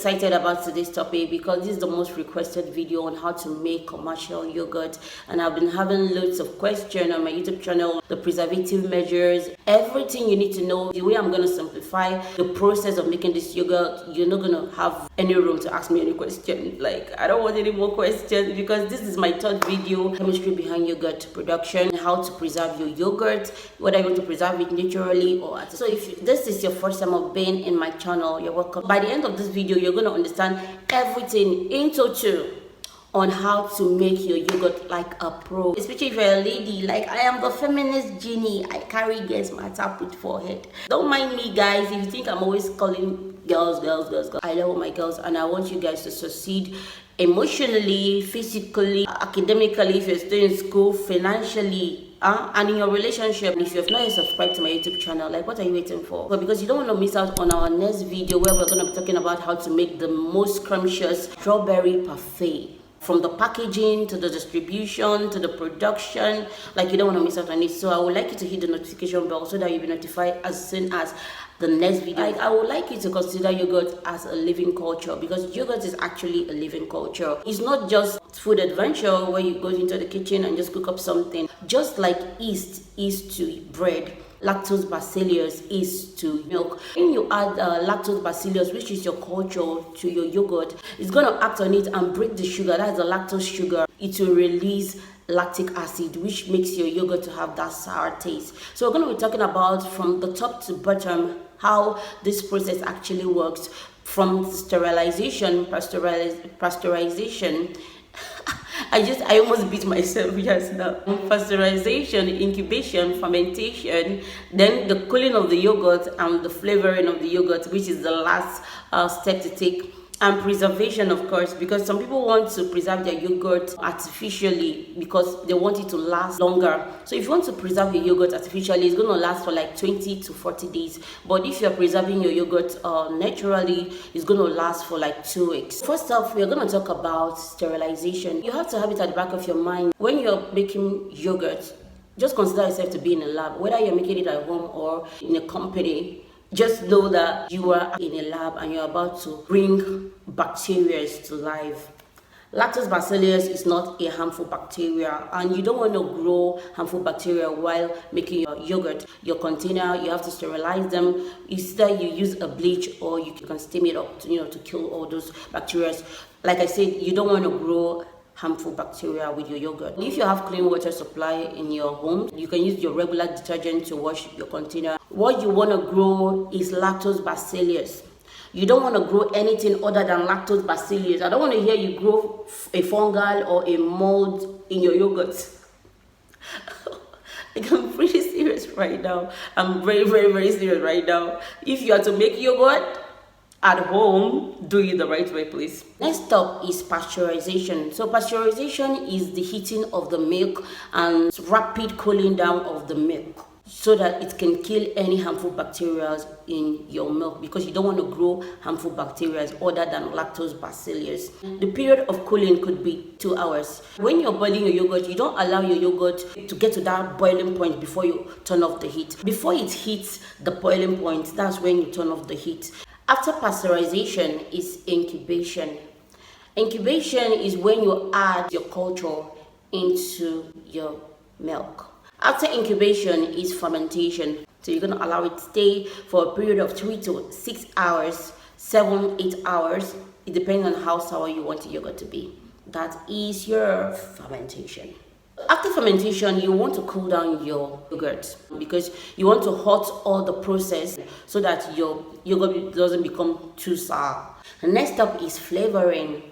excited about today's topic because this is the most requested video on how to make commercial yogurt, and I've been having loads of questions on my YouTube channel, the preservative measures, everything you need to know. The way I'm going to simplify the process of making this yogurt, you're not going to have any room to ask me any question. Like, I don't want any more questions because this is my third video, chemistry behind yogurt production, how to preserve your yogurt, whether you want to preserve it naturally or so. If this is your first time of being in my channel, you're welcome. By the end of this video, you're going to understand everything in total on how to make your yogurt like a pro, especially if you're a lady. Like, I am the feminist genie. I carry girls matter with forehead. Don't mind me, guys, if you think I'm always calling girls. I love my girls, and I want you guys to succeed emotionally, physically, academically, if you're still in school, financially, and in your relationship. If you have not yet subscribed to my YouTube channel, like, what are you waiting for? But because you don't want to miss out on our next video where we're going to be talking about how to make the most scrumptious strawberry parfait. From the packaging to the distribution to the production, like, you don't want to miss out on it. So I would like you to hit the notification bell so that you'll be notified as soon as the next video. Like, I would like you to consider yogurt as a living culture, because yogurt is actually a living culture. It's not just food adventure where you go into the kitchen and just cook up something. Just like yeast is to bread, lactose bacillus is to milk. When you add lactose bacillus, which is your culture, to your yogurt, it's going to act on it and break the sugar. That's the lactose sugar. It will release lactic acid, which makes your yogurt to have that sour taste. So we're going to be talking about from the top to bottom how this process actually works, from sterilization, pasteurization. I almost beat myself just now. Pasteurization, incubation, fermentation, then the cooling of the yogurt and the flavoring of the yogurt, which is the last step to take. And preservation, of course, because some people want to preserve their yogurt artificially because they want it to last longer. So if you want to preserve your yogurt artificially, it's going to last for like 20 to 40 days. But if you're preserving your yogurt naturally, it's going to last for like 2 weeks. First off, we're going to talk about sterilization. You have to have it at the back of your mind. When you're making yogurt, just consider yourself to be in a lab. Whether you're making it at home or in a company, just know that you are in a lab and you're about to bring bacteria to life. Lactose bacillus is not a harmful bacteria, and you don't want to grow harmful bacteria while making your yogurt. Your container, you have to sterilize them. Either you use a bleach or you can steam it up to kill all those bacteria. Like I said, you don't want to grow harmful bacteria with your yogurt. If you have clean water supply in your home, you can use your regular detergent to wash your container. What you want to grow is lactose bacillus. You don't want to grow anything other than lactose bacillus. I don't want to hear you grow a fungal or a mold in your yogurt. Like, I'm pretty serious right now. I'm very, very, very serious right now. If you are to make yogurt at home, do it the right way, please. Next up is pasteurization. So pasteurization is the heating of the milk and rapid cooling down of the milk so that it can kill any harmful bacteria in your milk, because you don't want to grow harmful bacteria other than lactose bacillus. The period of cooling could be 2 hours. When you're boiling your yogurt, you don't allow your yogurt to get to that boiling point before you turn off the heat. Before it hits the boiling point, that's when you turn off the heat. After pasteurization is incubation. Incubation is when you add your culture into your milk. After incubation is fermentation. So you're going to allow it to stay for a period of 3 to 6 hours, 7-8 hours. It depends on how sour you want your yogurt to be. That is your fermentation. After fermentation, you want to cool down your yogurt because you want to hot all the process so that your yogurt doesn't become too sour. The next step is flavoring.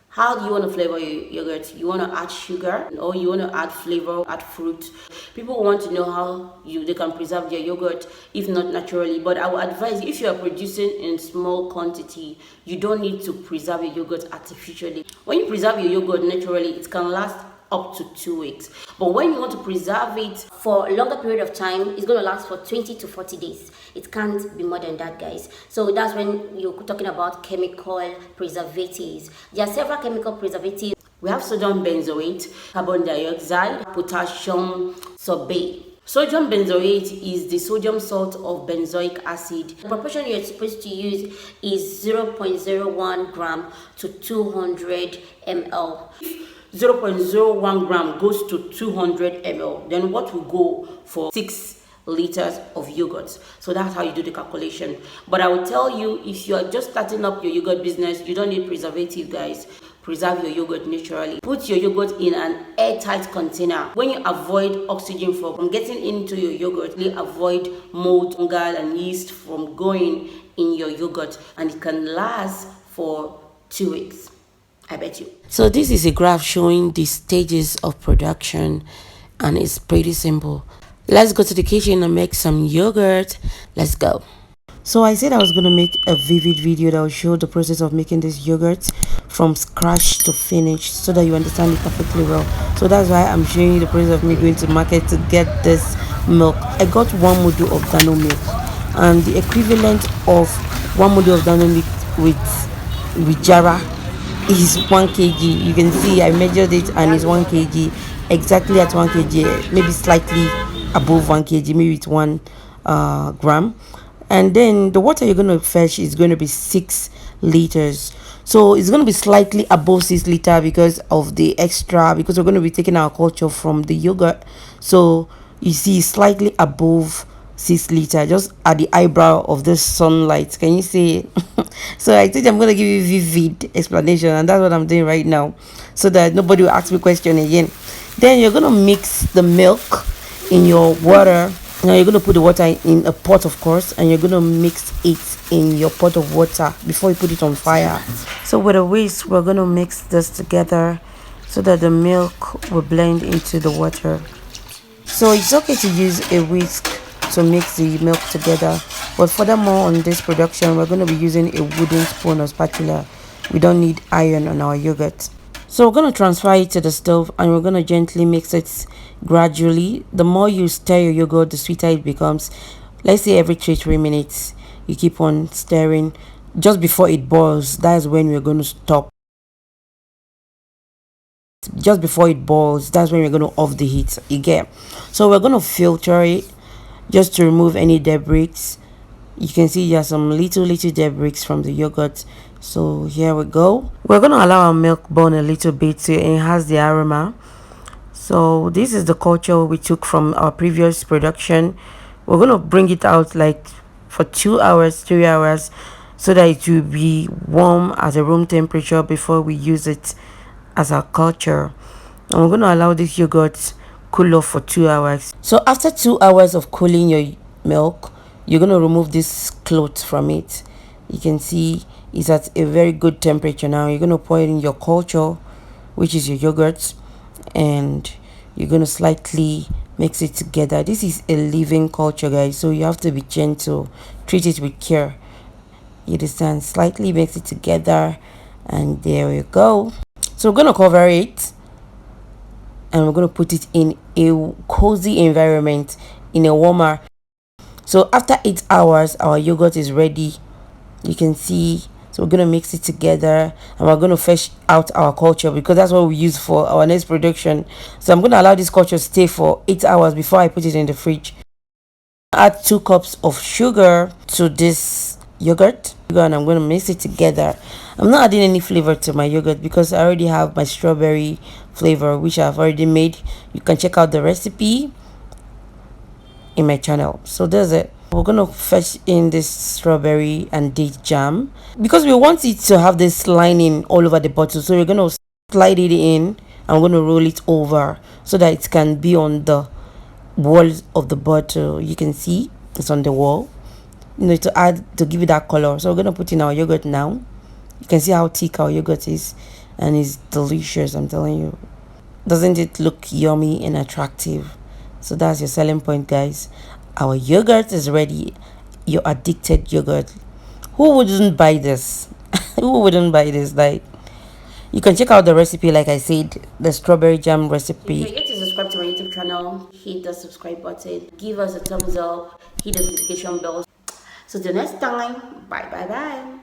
How do you want to flavor your yogurt? You want to add sugar, or you want to add flavor, add fruit. People want to know how they can preserve their yogurt, if not naturally. But I would advise, if you are producing in small quantity, you don't need to preserve your yogurt artificially. When you preserve your yogurt naturally, it can last up to 2 weeks. But when you want to preserve it for a longer period of time, it's going to last for 20 to 40 days. It can't be more than that, guys. So that's when you're talking about chemical preservatives. There are several chemical preservatives. We have sodium benzoate, carbon dioxide, potassium sorbate. Sodium benzoate is the sodium salt of benzoic acid. The proportion you're supposed to use is 0.01 gram to 200 ml. If 0.01 gram goes to 200 ml, then what will go for 6 liters of yogurt? So that's how you do the calculation. But I will tell you, if you are just starting up your yogurt business, you don't need preservative, guys. Preserve your yogurt naturally. Put your yogurt in an airtight container. When you avoid oxygen from getting into your yogurt, you avoid mold, fungal, and yeast from going in your yogurt, and it can last for 2 weeks. I bet you. So this is a graph showing the stages of production, and it's pretty simple. Let's go to the kitchen and make some yogurt. Let's go. So I said I was going to make a vivid video that will show the process of making this yogurt from scratch to finish so that you understand it perfectly well. So that's why I'm showing you the process of me going to market to get this milk. I got 1 module of Dano milk, and the equivalent of 1 module of Dano milk with Jara is 1 kg. You can see I measured it and it's 1 kg, exactly at 1 kg, maybe slightly above 1 kg, maybe it's 1 gram. And then the water you're going to fetch is going to be 6 liters. So it's going to be slightly above 6 liters because of the extra, because we're going to be taking our culture from the yogurt. So you see slightly above 6 liters, just at the eyebrow of the sunlight. Can you see? So I think I'm going to give you vivid explanation, and that's what I'm doing right now, so that nobody will ask me question again. Then you're going to mix the milk in your water. Now you're going to put the water in a pot, of course, and you're going to mix it in your pot of water before you put it on fire. So with a whisk, we're going to mix this together so that the milk will blend into the water. So it's okay to use a whisk to mix the milk together, but furthermore on this production, we're going to be using a wooden spoon or spatula. We don't need iron on our yogurt. So we're going to transfer it to the stove, and we're going to gently mix it gradually. The more you stir your yogurt, the sweeter it becomes. Let's say every 3 minutes you keep on stirring. Just before it boils, that's when we're going to stop. Just before it boils, that's when we're going to off the heat. You get? So we're going to filter it just to remove any debris. You can see there's some little debris from the yogurt. So here we go. We're going to allow our milk burn a little bit to enhance the aroma. So this is the culture we took from our previous production. We're going to bring it out like for 2 hours, 3 hours, so that it will be warm at a room temperature before we use it as our culture. And we're going to allow this yogurt cool off for 2 hours. So after 2 hours of cooling your milk, you're going to remove this cloth from it. You can see it's at a very good temperature now. You're going to pour it in your culture, which is your yogurt, and you're going to slightly mix it together. This is a living culture, guys, so you have to be gentle, treat it with care. You understand? Slightly mix it together, and there we go. So we're going to cover it, and we're going to put it in a cozy environment, in a warmer. So after 8 hours, our yogurt is ready. You can see. So we're going to mix it together, and we're going to fetch out our culture, because that's what we use for our next production. So I'm going to allow this culture to stay for 8 hours before I put it in the fridge. Add 2 cups of sugar to this yogurt, and I'm going to mix it together. I'm not adding any flavor to my yogurt because I already have my strawberry flavor, which I've already made. You can check out the recipe in my channel. So there's it. We're gonna fetch in this strawberry and date jam because we want it to have this lining all over the bottle. So we're gonna slide it in, and we're gonna roll it over so that it can be on the walls of the bottle. You can see it's on the wall, you know, to give it that color. So we're gonna put in our yogurt now. You can see how thick our yogurt is, and it's delicious, I'm telling you. Doesn't it look yummy and attractive? So that's your selling point, guys. Our yogurt is ready. Your addicted yogurt. Who wouldn't buy this? Who wouldn't buy this? Like, you can check out the recipe, like I said, the strawberry jam recipe. Don't forget to subscribe to my YouTube channel. Hit the subscribe button. Give us a thumbs up. Hit the notification bell. So till next time, bye.